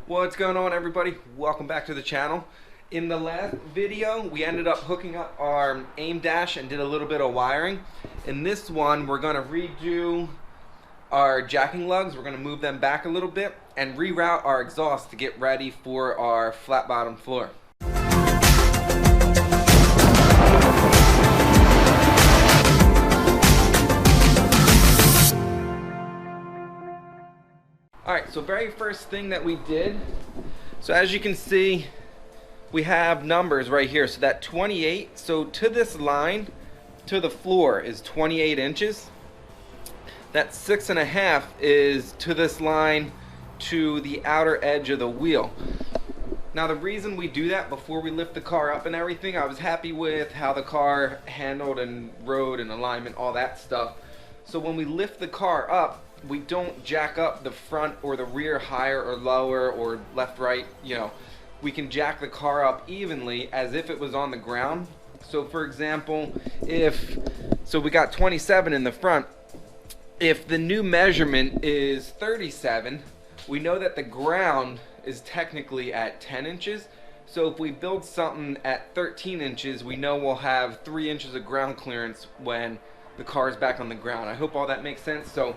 What's going on, everybody? Welcome back to the channel. In the last video we ended up hooking up our aim dash and did a little bit of wiring. In this one we're going to redo our jacking lugs. We're going to move them back a little bit and reroute our exhaust to get ready for our flat bottom floor. Alright, so very first thing that we did, so as you can see, we have numbers right here. So that 28, so to this line, to the floor is 28 inches. That 6.5 is to this line to the outer edge of the wheel. Now the reason we do that before we lift the car up and everything, I was happy with how the car handled and rode and alignment, all that stuff. So when we lift the car up, we don't jack up the front or the rear higher or lower or left, right, we can jack the car up evenly as if it was on the ground. So for example, so we got 27 in the front. If the new measurement is 37, we know that the ground is technically at 10 inches. So if we build something at 13 inches, we know we'll have 3 inches of ground clearance when the car is back on the ground. I hope all that makes sense. So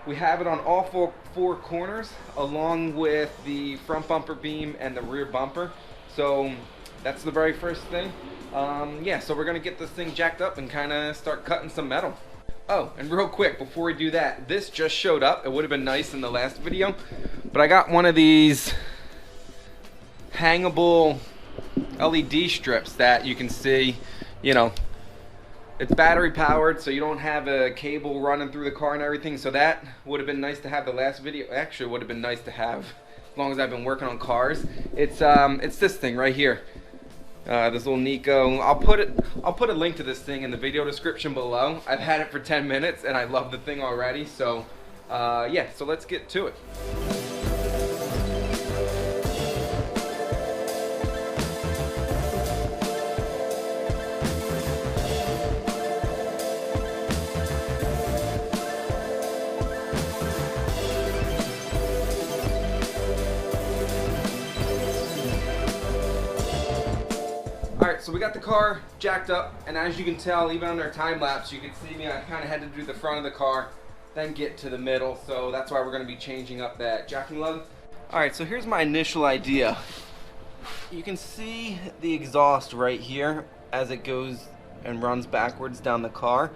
we have it on all four corners along with the front bumper beam and the rear bumper. So that's the very first thing. Yeah, so we're gonna get this thing jacked up and kind of start cutting some metal. Oh, and real quick before we do that, this just showed up. It would have been nice in the last video, but I got one of these hangable LED strips that you can see, it's battery powered, so you don't have a cable running through the car and everything. So that would have been nice to have the last video. Actually, would have been nice to have as long as I've been working on cars. It's this thing right here. This little Nico. I'll put a link to this thing in the video description below. I've had it for 10 minutes and I love the thing already. So yeah, so let's get to it. Alright, so we got the car jacked up, and as you can tell, even on our time lapse, you can see me, I kind of had to do the front of the car, then get to the middle, so that's why we're going to be changing up that jacking lug. Alright, so here's my initial idea. You can see the exhaust right here as it goes and runs backwards down the car.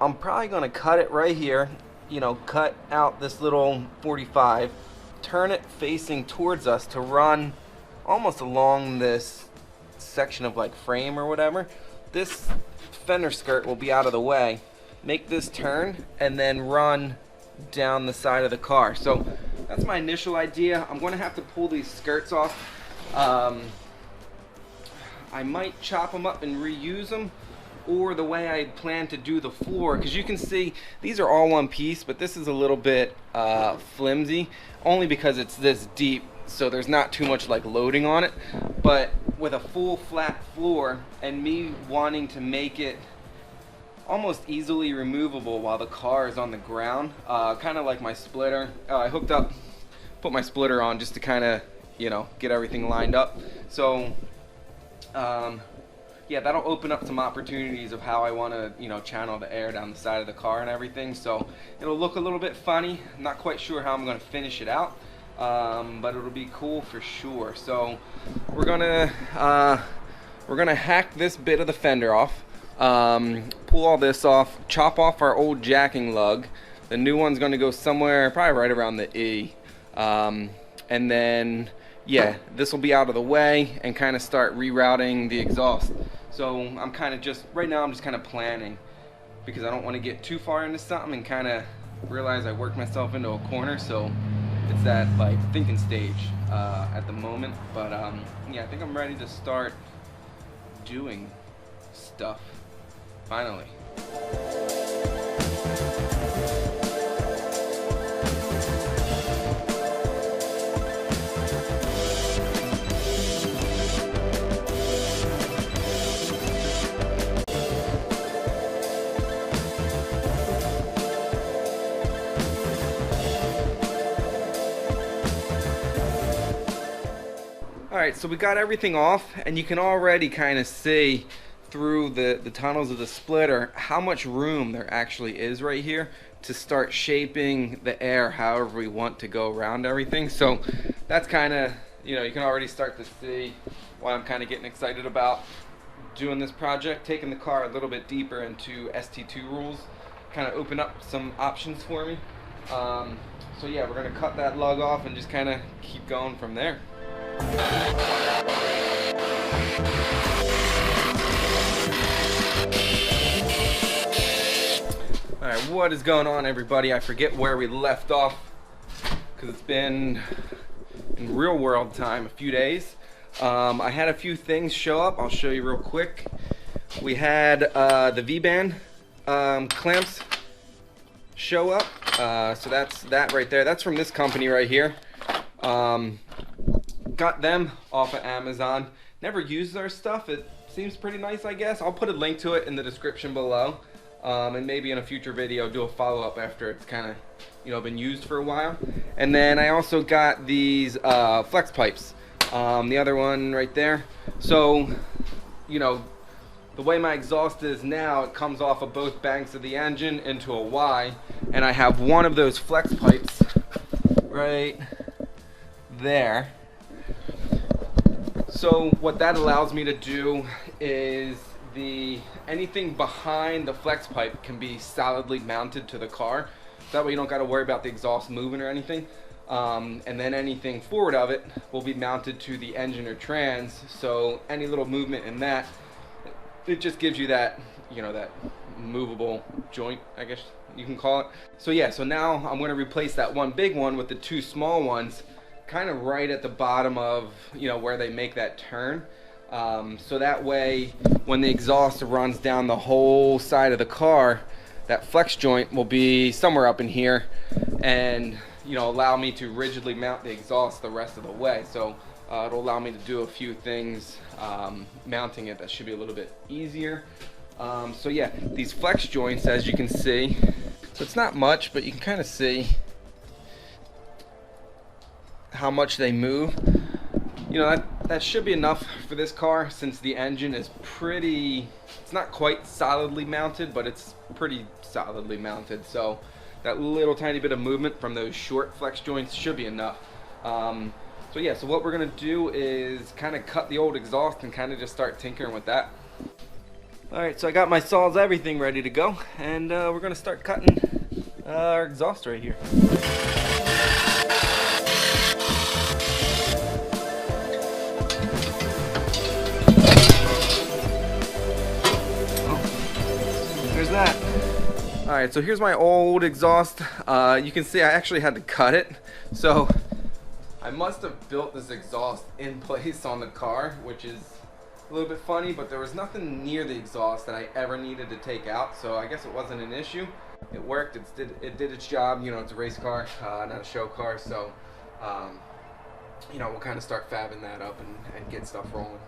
I'm probably going to cut it right here, cut out this little 45, turn it facing towards us to run almost along this section of like frame or whatever. This fender skirt will be out of the way, make this turn and then run down the side of the car. So that's my initial idea. I'm going to have to pull these skirts off. I might chop them up and reuse them, or the way I plan to do the floor, because you can see these are all one piece, but this is a little bit flimsy only because it's this deep, so there's not too much like loading on it. But with a full flat floor and me wanting to make it almost easily removable while the car is on the ground, kind of like my splitter, I put my splitter on just to kind of get everything lined up. So yeah, that'll open up some opportunities of how I want to channel the air down the side of the car and everything. So it'll look a little bit funny. I'm not quite sure how I'm going to finish it out, but it'll be cool for sure. So we're gonna hack this bit of the fender off, pull all this off, chop off our old jacking lug. The new one's gonna go somewhere probably right around the E, and then yeah, this will be out of the way and kind of start rerouting the exhaust. So I'm kind of just right now, I'm just kind of planning, because I don't want to get too far into something and kind of realize I worked myself into a corner. So it's that like thinking stage at the moment, but yeah, I think I'm ready to start doing stuff finally. Alright, so we got everything off, and you can already kind of see through the tunnels of the splitter how much room there actually is right here to start shaping the air however we want to go around everything. So that's kind of, you know, you can already start to see why I'm kind of getting excited about doing this project, taking the car a little bit deeper into ST2 rules, kind of open up some options for me. So yeah, we're going to cut that lug off and just kind of keep going from there. Alright, what is going on, everybody? I forget where we left off because it's been in real world time a few days. I had a few things show up. I'll show you real quick. We had the V-band clamps show up. So that's that right there. That's from this company right here. Got them off of Amazon. Never used their stuff. It seems pretty nice, I guess. I'll put a link to it in the description below. And maybe in a future video do a follow-up after it's kind of, you know, been used for a while. And then I also got these flex pipes. The other one right there. So, you know, the way my exhaust is now, it comes off of both banks of the engine into a Y, and I have one of those flex pipes right there. So what that allows me to do is anything behind the flex pipe can be solidly mounted to the car. That way you don't got to worry about the exhaust moving or anything. And then anything forward of it will be mounted to the engine or trans. So any little movement in that, it just gives you that, you know, that movable joint, I guess you can call it. So yeah, so now I'm going to replace that one big one with the two small ones, kind of right at the bottom of, you know, where they make that turn. So that way, when the exhaust runs down the whole side of the car, that flex joint will be somewhere up in here, and, you know, allow me to rigidly mount the exhaust the rest of the way. So it'll allow me to do a few things mounting it that should be a little bit easier. So yeah, these flex joints, as you can see, so it's not much, but you can kind of see how much they move. You know, that should be enough for this car, since the engine is pretty, it's not quite solidly mounted, but it's pretty solidly mounted. So that little tiny bit of movement from those short flex joints should be enough. So yeah, so what we're gonna do is kind of cut the old exhaust and kind of just start tinkering with that. Alright, so I got my saws, everything ready to go, and we're gonna start cutting our exhaust right here. There's that. Alright, so here's my old exhaust. You can see I actually had to cut it. So I must have built this exhaust in place on the car, which is a little bit funny, but there was nothing near the exhaust that I ever needed to take out, so I guess it wasn't an issue. It worked, it did its job. You know, it's a race car, not a show car, so you know, we'll kind of start fabbing that up and get stuff rolling.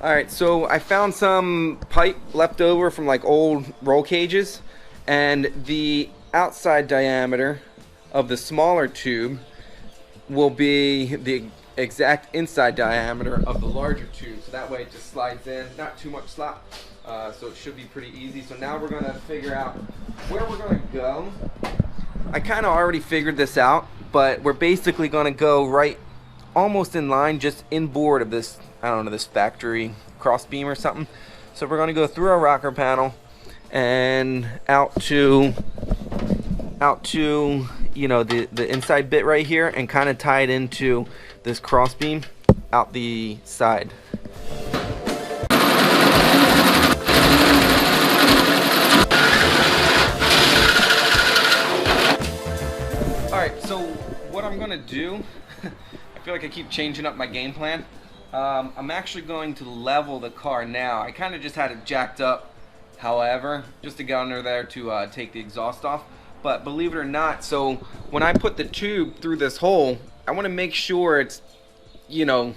Alright, so I found some pipe left over from like old roll cages, and the outside diameter of the smaller tube will be the exact inside diameter of the larger tube. So that way it just slides in, not too much slop, so it should be pretty easy. So now we're going to figure out where we're going to go. I kind of already figured this out, but we're basically going to go right almost in line, just inboard of this, I don't know, this factory cross beam or something. So we're going to go through our rocker panel and out to you know, the inside bit right here, and kind of tie it into this cross beam out the side. Alright, so what I'm gonna do, I feel like I keep changing up my game plan. I'm actually going to level the car now. I kind of just had it jacked up, however, just to get under there to take the exhaust off. But believe it or not, so when I put the tube through this hole, I want to make sure it's, you know,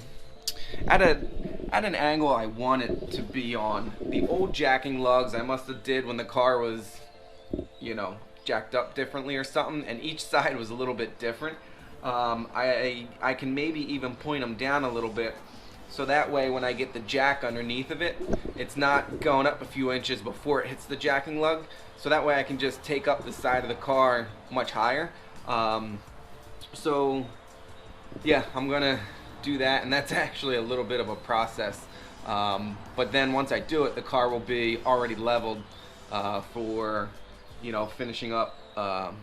at an angle I want it to be on. The old jacking lugs I must have did when the car was, you know, jacked up differently or something, and each side was a little bit different. I can maybe even point them down a little bit, so that way when I get the jack underneath of it, it's not going up a few inches before it hits the jacking lug. So that way I can just take up the side of the car much higher. So yeah, I'm gonna do that, and that's actually a little bit of a process. But then once I do it, the car will be already leveled for, you know, finishing up,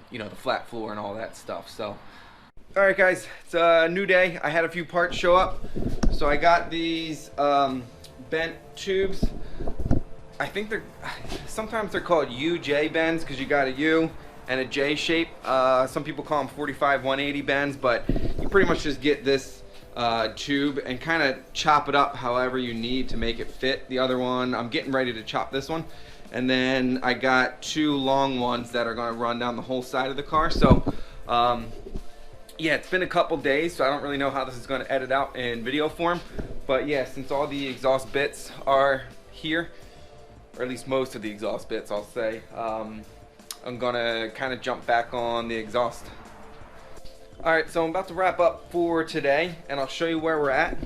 you know, the flat floor and all that stuff. So, all right, guys, it's a new day. I had a few parts show up, so I got these bent tubes. I think sometimes they're called UJ bends because you got a U and a J shape. Some people call them 45 180 bends, but you pretty much just get this tube and kind of chop it up however you need to make it fit. The other one, I'm getting ready to chop this one, and then I got two long ones that are going to run down the whole side of the car. So yeah, it's been a couple days, so I don't really know how this is going to edit out in video form, but yeah, since all the exhaust bits are here, or at least most of the exhaust bits, I'll say, I'm gonna kind of jump back on the exhaust. Alright, so I'm about to wrap up for today, and I'll show you where we're at.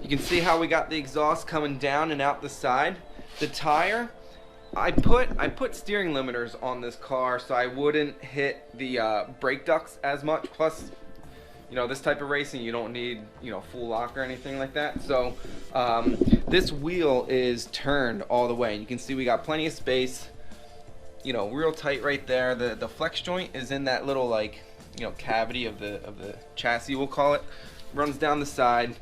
You can see how we got the exhaust coming down and out the side. The tire, I put steering limiters on this car so I wouldn't hit the brake ducts as much. Plus, you know, this type of racing, you don't need, you know, full lock or anything like that. So this wheel is turned all the way. You can see we got plenty of space, you know, real tight right there. The flex joint is in that little, like, you know, cavity of the chassis, we'll call it. Runs down the side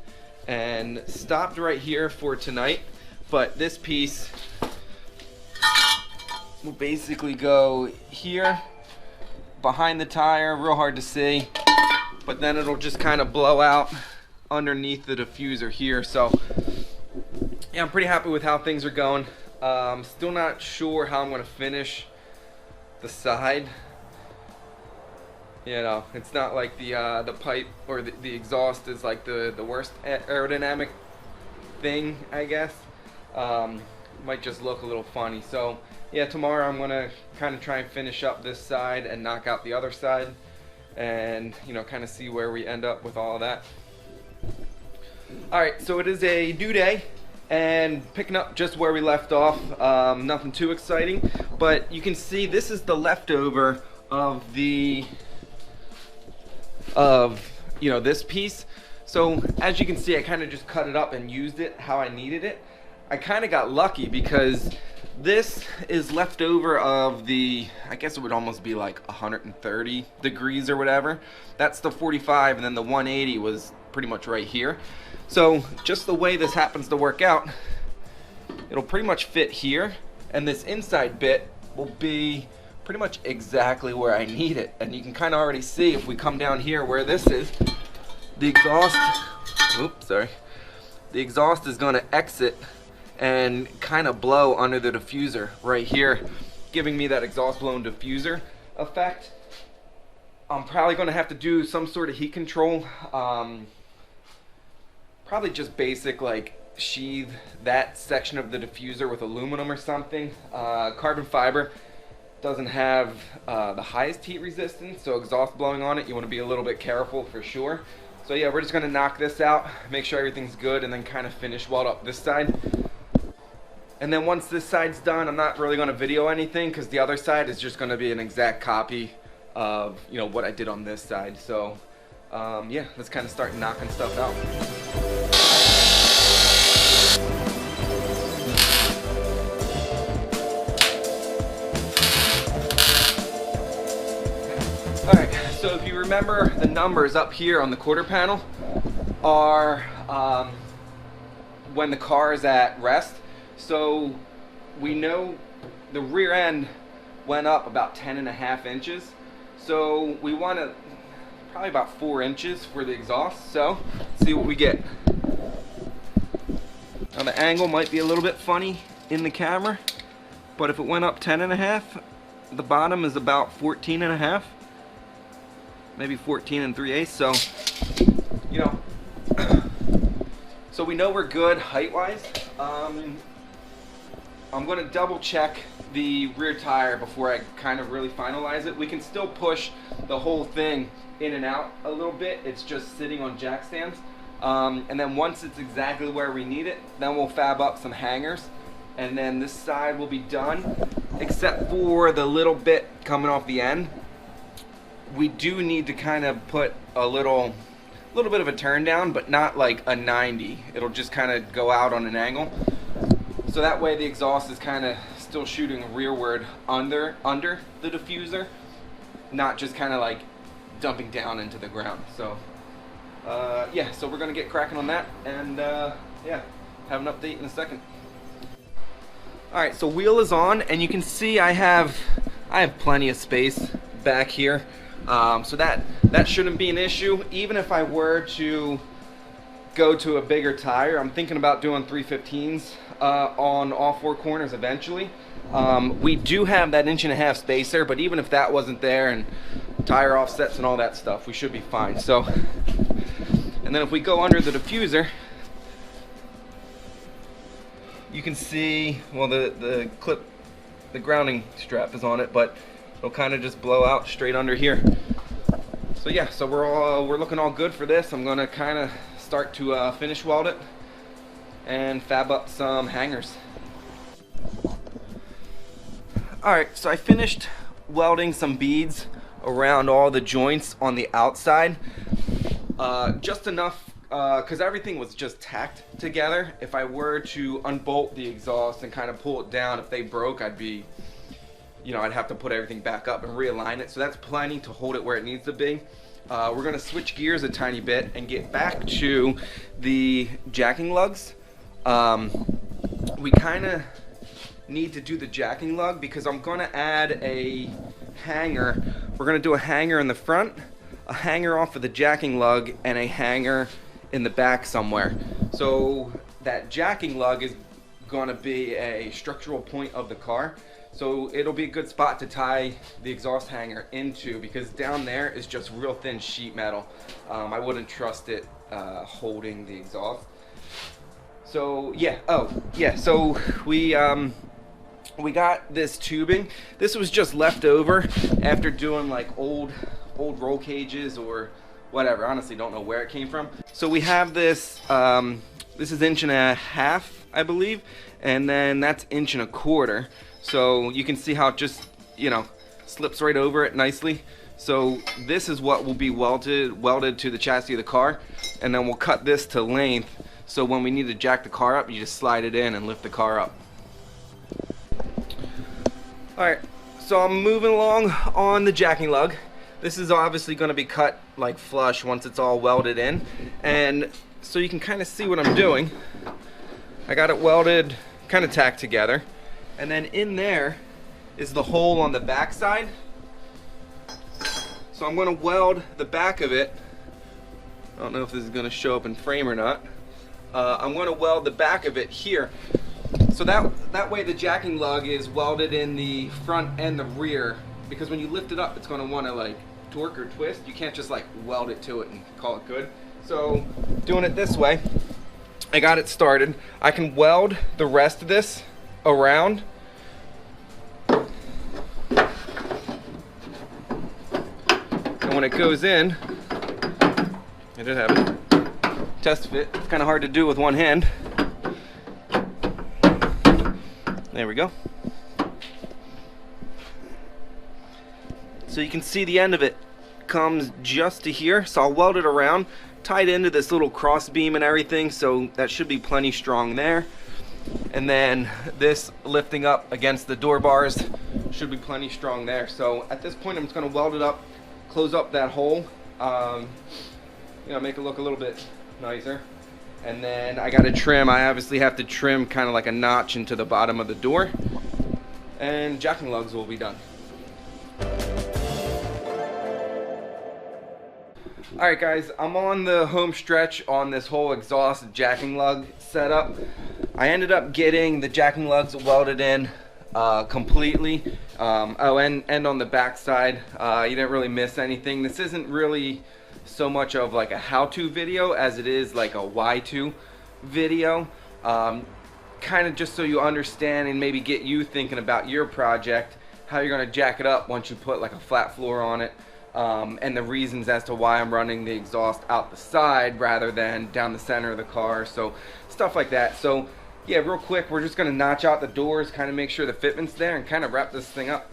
and stopped right here for tonight. But this piece will basically go here behind the tire, real hard to see, but then it'll just kind of blow out underneath the diffuser here. So yeah, I'm pretty happy with how things are going. Still not sure how I'm going to finish the side. You know, it's not like the pipe or the exhaust is like the worst aerodynamic thing, I guess. Might just look a little funny. So yeah, tomorrow I'm gonna kind of try and finish up this side and knock out the other side, and, you know, kind of see where we end up with all of that. Alright, so it is a new day and picking up just where we left off. Nothing too exciting, but you can see this is the leftover of you know, this piece. So as you can see, I kind of just cut it up and used it how I needed it. I kind of got lucky because this is left over of the, I guess it would almost be like 130 degrees or whatever. That's the 45, and then the 180 was pretty much right here. So just the way this happens to work out, it'll pretty much fit here, and this inside bit will be pretty much exactly where I need it. And you can kind of already see, if we come down here where this is, the exhaust, oops, sorry, the exhaust is going to exit and kind of blow under the diffuser right here, giving me that exhaust blown diffuser effect. I'm probably going to have to do some sort of heat control, probably just basic, like sheathe that section of the diffuser with aluminum or something. Carbon fiber doesn't have the highest heat resistance, so exhaust blowing on it, you want to be a little bit careful for sure. So yeah, we're just going to knock this out, make sure everything's good, and then kind of finish weld up this side. And then once this side's done, I'm not really going to video anything because the other side is just going to be an exact copy of, you know, what I did on this side. So yeah, let's kind of start knocking stuff out. Alright, so if you remember, the numbers up here on the quarter panel are when the car is at rest. So we know the rear end went up about 10.5 inches. So we want to probably about 4 inches for the exhaust. So let's see what we get. Now the angle might be a little bit funny in the camera, but if it went up 10.5, the bottom is about 14.5, maybe 14 3/8. So, you know, so we know we're good height-wise. I'm going to double check the rear tire before I kind of really finalize it. We can still push the whole thing in and out a little bit. It's just sitting on jack stands. And then once it's exactly where we need it, then we'll fab up some hangers. And then this side will be done, except for the little bit coming off the end. We do need to kind of put a little bit of a turn down, but not like a 90. It'll just kind of go out on an angle. So that way the exhaust is kind of still shooting rearward under the diffuser, not just kind of like dumping down into the ground. So yeah, so we're gonna get cracking on that, and yeah, have an update in a second. All right, so wheel is on, and you can see I have plenty of space back here, so that shouldn't be an issue. Even if I were to go to a bigger tire, I'm thinking about doing 315s on all four corners eventually. We do have that 1.5-inch spacer, but even if that wasn't there, and tire offsets and all that stuff, we should be fine. So, and then if we go under the diffuser, you can see, well, the clip, the grounding strap is on it, but it'll kind of just blow out straight under here. So yeah, so we're looking all good for this. I'm gonna kind of start to finish weld it and fab up some hangers. All right, so I finished welding some beads around all the joints on the outside, just enough because everything was just tacked together. If I were to unbolt the exhaust and kind of pull it down, if they broke, I'd be, you know, I'd have to put everything back up and realign it. So that's plenty to hold it where it needs to be. We're gonna switch gears a tiny bit and get back to the jacking lugs. We kind of need to do the jacking lug because I'm gonna add a hanger. We're gonna do a hanger in the front, a hanger off of the jacking lug, and a hanger in the back somewhere. So that jacking lug is gonna be a structural point of the car. So it'll be a good spot to tie the exhaust hanger into, because down there is just real thin sheet metal. I wouldn't trust it holding the exhaust. So yeah, oh yeah, so we got this tubing. This was just left over after doing like old roll cages or whatever. Honestly, don't know where it came from. So we have this, this is 1.5 inches, I believe, and then that's 1.25 inches. So you can see how it just, you know, slips right over it nicely. So this is what will be welded to the chassis of the car, and then we'll cut this to length, so when we need to jack the car up, you just slide it in and lift the car up. Alright, so I'm moving along on the jacking lug. This is obviously going to be cut like flush once it's all welded in, and so you can kind of see what I'm doing. I got it welded, kind of tacked together, and then in there is the hole on the back side. So I'm going to weld the back of it. I don't know if this is going to show up in frame or not. I'm going to weld the back of it here. So that way the jacking lug is welded in the front and the rear, because when you lift it up, it's going to want to like torque or twist. You can't just like weld it to it and call it good. So doing it this way, I got it started. I can weld the rest of this around. And when it goes in, I did have it test fit. It's kind of hard to do with one hand. There we go. So you can see the end of it comes just to here. So I'll weld it around, tied into this little cross beam and everything, so that should be plenty strong there. And then this lifting up against the door bars should be plenty strong there. So at this point I'm just going to weld it up, close up that hole, you know, make it look a little bit nicer. And then I got to trim. I obviously have to trim kind of like a notch into the bottom of the door, and jacking lugs will be done. Alright guys, I'm on the home stretch on this whole exhaust jacking lug setup. I ended up getting the jacking lugs welded in completely. Oh, and on the back side, you didn't really miss anything. This isn't really so much of like a how-to video as it is like a why-to video. Kind of just so you understand and maybe get you thinking about your project, how you're going to jack it up once you put like a flat floor on it. and the reasons as to why I'm running the exhaust out the side rather than down the center of the car, so stuff like that. So yeah, real quick, we're just gonna notch out the doors, kind of make sure the fitment's there, and kind of wrap this thing up.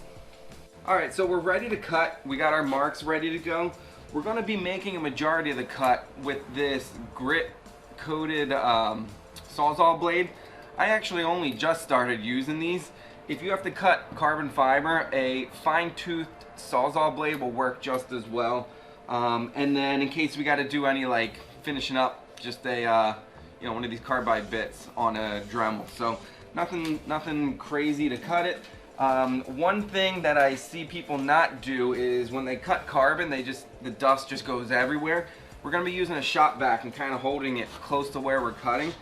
Alright, so we're ready to cut. We got our marks ready to go. We're gonna be making a majority of the cut with this grit coated Sawzall blade. I actually only just started using these. If you have to cut carbon fiber, a fine-toothed Sawzall blade will work just as well. And then in case we got to do any like finishing up, just a you know, one of these carbide bits on a Dremel. So nothing crazy to cut it. One thing that I see people not do is when they cut carbon, the dust just goes everywhere. We're going to be using a shop vac and kind of holding it close to where we're cutting.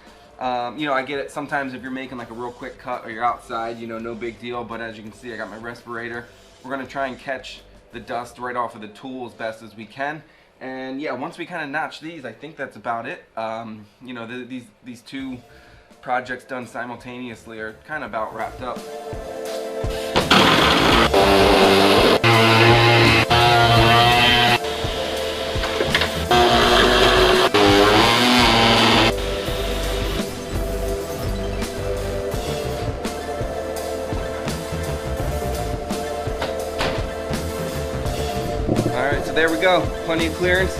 You know, I get it sometimes if you're making like a real quick cut or you're outside, you know, no big deal, but as you can see, I got my respirator. We're going to try and catch the dust right off of the tool as best as we can. And yeah, once we kind of notch these, I think that's about it. You know, these two projects done simultaneously are kind of about wrapped up. Alright, so there we go. Plenty of clearance.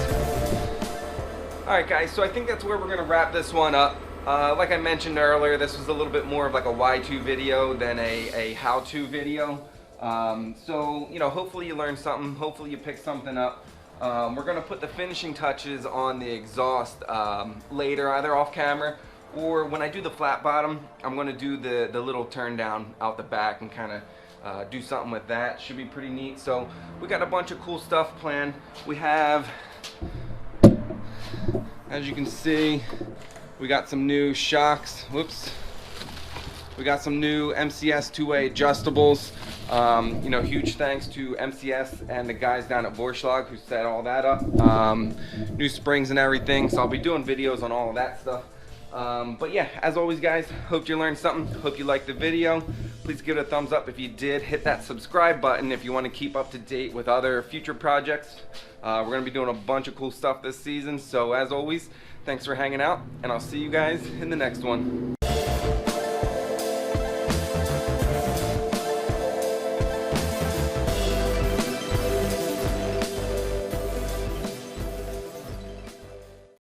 Alright guys, so I think that's where we're going to wrap this one up. Like I mentioned earlier, this was a little bit more of like a why-to video than a how-to video. So, you know, hopefully you learned something. Hopefully you picked something up. We're going to put the finishing touches on the exhaust later, either off camera or when I do the flat bottom, I'm going to do the little turn down out the back and kind of do something with that. Should be pretty neat. So we got a bunch of cool stuff planned. We have, as you can see, we got some new shocks. Whoops. We got some new MCS two-way adjustables. You know, huge thanks to MCS and the guys down at Vorschlag who set all that up. New springs and everything. So I'll be doing videos on all of that stuff. But yeah, as always guys, hope you learned something. Hope you liked the video. Please give it a thumbs up if you did. Hit that subscribe button if you want to keep up to date with other future projects. We're going to be doing a bunch of cool stuff this season. So as always, thanks for hanging out, and I'll see you guys in the next one.